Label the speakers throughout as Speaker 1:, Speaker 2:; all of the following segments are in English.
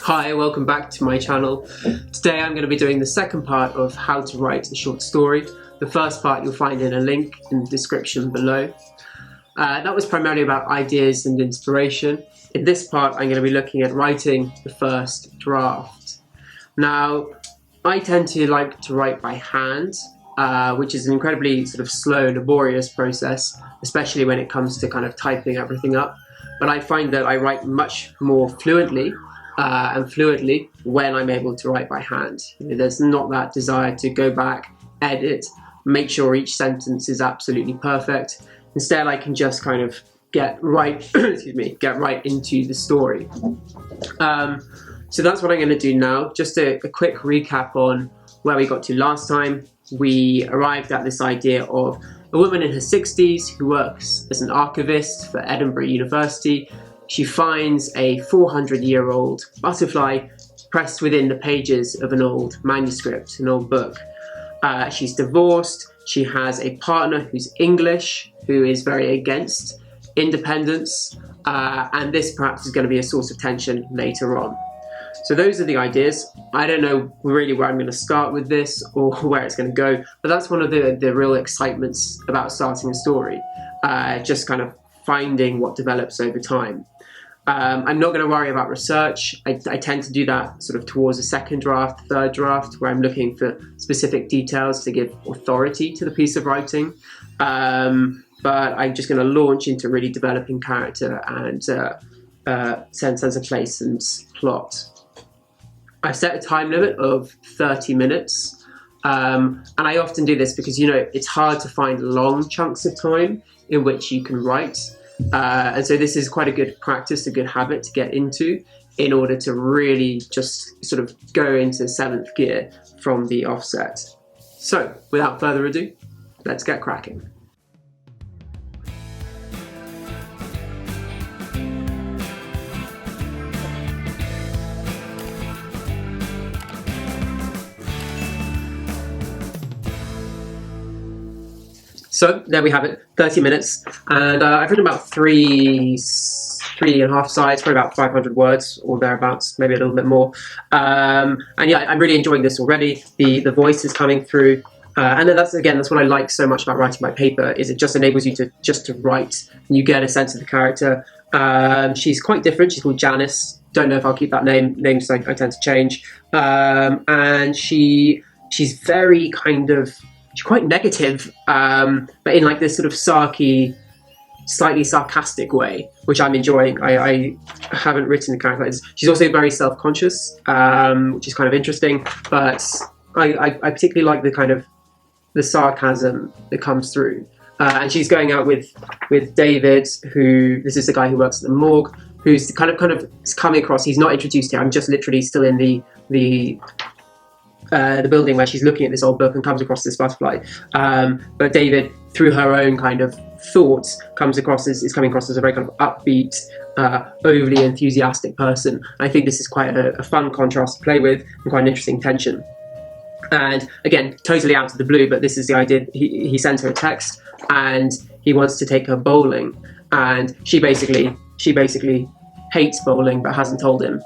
Speaker 1: Hi, welcome back to my channel. Today I'm going to be doing the second part of how to write a short story. The first part you'll find in a link in the description below. That was primarily about ideas and inspiration. In this part I'm going to be looking at writing the first draft. Now, I tend to like to write by hand, which is an incredibly sort of slow, laborious process, especially when it comes to kind of typing everything up. But I find that I write much more fluently and fluently when I'm able to write by hand. There's not that desire to go back, edit, make sure each sentence is absolutely perfect. Instead, I can just kind of get right, get right into the story. So that's what I'm going to do now. Just a quick recap on where we got to last time. We arrived at this idea of a woman in her 60s who works as an archivist for Edinburgh University. She finds a 400-year-old butterfly pressed within the pages of an old manuscript, an old book. She's divorced. She has a partner who's English, who is very against independence, and this perhaps is going to be a source of tension later on. So those are the ideas. I don't know really where I'm going to start with this or where it's going to go, but that's one of the real excitements about starting a story, just kind of finding what develops over time. I'm not going to worry about research. I tend to do that sort of towards the second draft, third draft, where I'm looking for specific details to give authority to the piece of writing. But I'm just going to launch into really developing character and sense of place and plot. I've set a time limit of 30 minutes. And I often do this because, you know, it's hard to find long chunks of time in which you can write. And so this is quite a good practice, a good habit to get into in order to really just sort of go into seventh gear from the offset. So without further ado, let's get cracking. So there we have it, 30 minutes, and I've written about three and a half sides, probably about 500 words or thereabouts, maybe a little bit more. And yeah, I'm really enjoying this already. The voice is coming through, and then that's what I like so much about writing by paper, is it just enables you to write, and you get a sense of the character. She's quite different. She's called Janice. Don't know if I'll keep that name. Names I tend to change, and she's very kind of. She's quite negative, but in like this sort of sarky, slightly sarcastic way, which I'm enjoying. I haven't written a character like this. She's also very self-conscious, which is kind of interesting, but I particularly like the kind of the sarcasm that comes through. And she's going out with David, who, this is the guy who works at the morgue, who's kind of coming across. He's not introduced here. I'm just literally still in the building where she's looking at this old book and comes across this butterfly. But David, through her own kind of thoughts, is coming across as a very kind of upbeat, overly enthusiastic person. I think this is quite a fun contrast to play with and quite an interesting tension. And again, totally out of the blue, but this is the idea. He sends her a text and he wants to take her bowling, and she basically hates bowling but hasn't told him.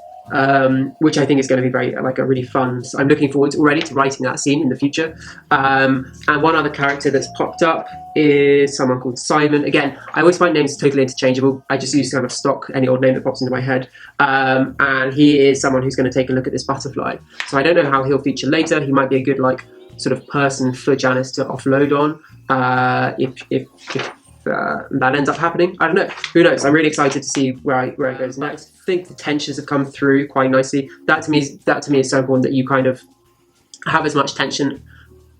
Speaker 1: Which I think is going to be a really fun. So I'm looking forward already to writing that scene in the future. And one other character that's popped up is someone called Simon. Again, I always find names totally interchangeable. I just use kind of stock, any old name that pops into my head. And he is someone who's going to take a look at this butterfly. So I don't know how he'll feature later. He might be a good sort of person for Janice to offload on if that ends up happening. I don't know. Who knows? I'm really excited to see where it goes next. I think the tensions have come through quite nicely. That to me is so important, that you kind of have as much tension,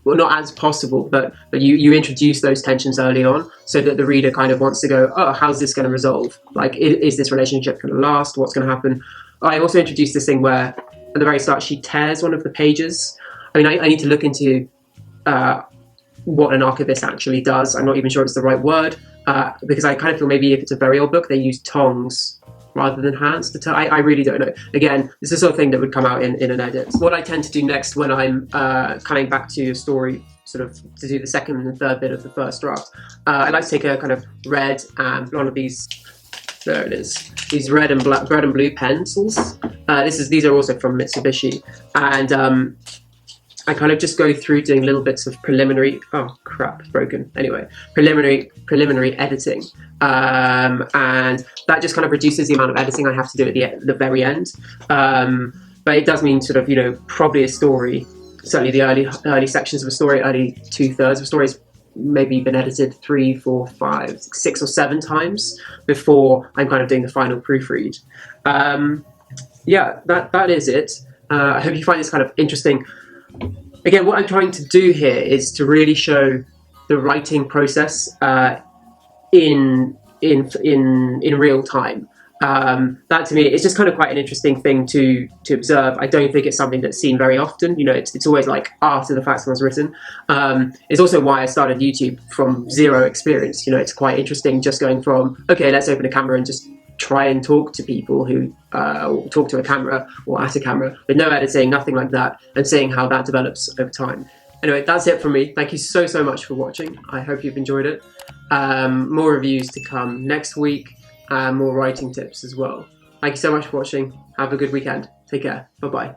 Speaker 1: well, not as possible, but you introduce those tensions early on, so that the reader kind of wants to go, oh, how's this going to resolve? Like, is this relationship going to last? What's going to happen? I also introduced this thing where at the very start she tears one of the pages. I mean, I need to look into what an archivist actually does. I'm not even sure it's the right word, because I kind of feel maybe if it's a very old book, they use tongs rather than hands to tear. I really don't know. Again, this is the sort of thing that would come out in an edit. What I tend to do next when I'm coming back to a story, sort of to do the second and third bit of the first draft, I like to take a kind of red and one of these There it is. These red and blue pencils. These are also from Mitsubishi, and I kind of just go through doing little bits of preliminary. Oh crap, it's broken. Anyway, preliminary editing, and that just kind of reduces the amount of editing I have to do at the very end. But it does mean sort of, you know, probably a story. Certainly the early sections of a story, early 2/3 of a story, is maybe been edited 3, 4, 5, 6 or 7 times before I'm kind of doing the final proofread. Yeah, that is it. I hope you find this kind of interesting. Again, what I'm trying to do here is to really show the writing process in real time. That to me is just kind of quite an interesting thing to observe. I don't think it's something that's seen very often. You know, it's always like after the fact something's written. It's also why I started YouTube from zero experience. You know, it's quite interesting just going from, okay, let's open a camera and just try and talk to people who talk to a camera or at a camera with no editing, nothing like that, and seeing how that develops over time. Anyway, that's it from me. Thank you so much for watching. I hope you've enjoyed it. More reviews to come next week, and more writing tips as well. Thank you so much for watching. Have a good weekend. Take care. Bye-bye.